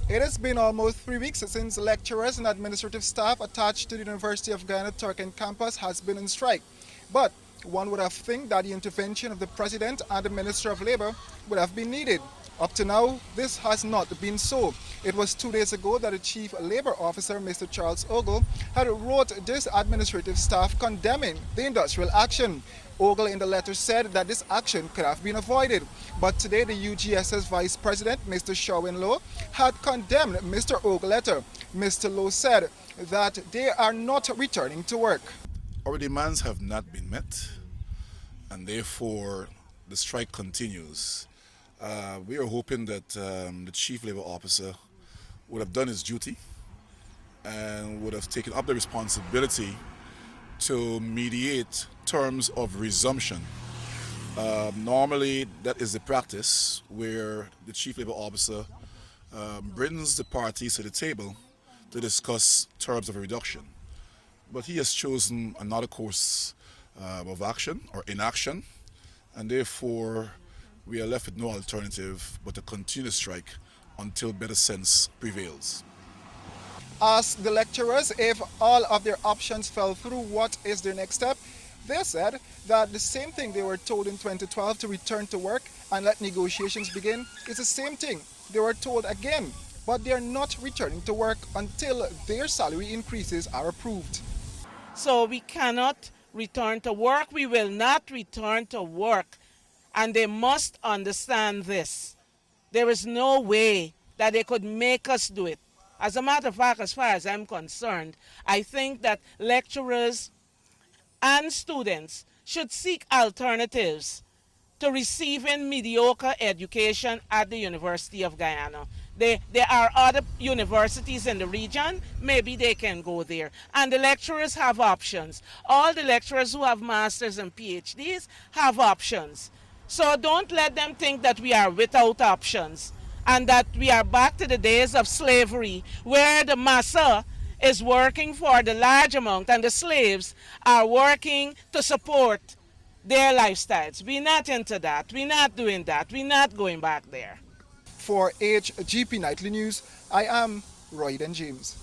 It has been almost 3 weeks since lecturers and administrative staff attached to the University of Guyana Turkan campus has been on strike. But one would have think that the intervention of the President and the Minister of Labour would have been needed. Up to now, this has not been so. It was 2 days ago that the Chief Labour Officer, Mr. Charles Ogle, had wrote this administrative staff condemning the industrial action. Ogle in the letter said that this action could have been avoided. But today the UGS's Vice President, Mr. Sherwin Lowe, had condemned Mr. Ogle's letter. Mr. Lowe said that they are not returning to work. Our demands have not been met, and therefore the strike continues. We are hoping that the Chief Labour Officer would have done his duty and would have taken up the responsibility to mediate terms of resumption. Normally, that is the practice where the Chief Labour Officer brings the parties to the table to discuss terms of a reduction. But he has chosen another course of action or inaction, and therefore we are left with no alternative but to continue the strike until better sense prevails. Asked the lecturers if all of their options fell through, what is their next step? They said that the same thing they were told in 2012 to return to work and let negotiations begin is the same thing they were told again, but they are not returning to work until their salary increases are approved. So we cannot return to work. We will not return to work. And they must understand this. There is no way that they could make us do it. As a matter of fact, as far as I'm concerned, I think that lecturers and students should seek alternatives to receiving mediocre education at the University of Guyana. There are other universities in the region, maybe they can go there. And the lecturers have options. All the lecturers who have masters and PhDs have options. So don't let them think that we are without options and that we are back to the days of slavery where the massa is working for the large amount and the slaves are working to support their lifestyles. We're not into that. We're not doing that. We're not going back there. For HGP Nightly News, I am Royden James.